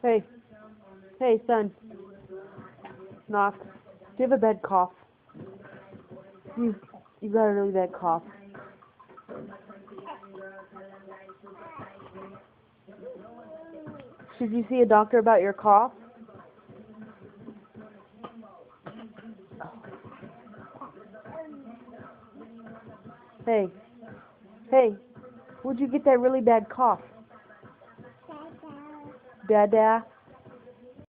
Hey, hey, son. Knock. Do you have a bad cough? You, you got a really bad cough. Should you see a doctor about your cough? Hey, hey, where'd you get that really bad cough? Dada.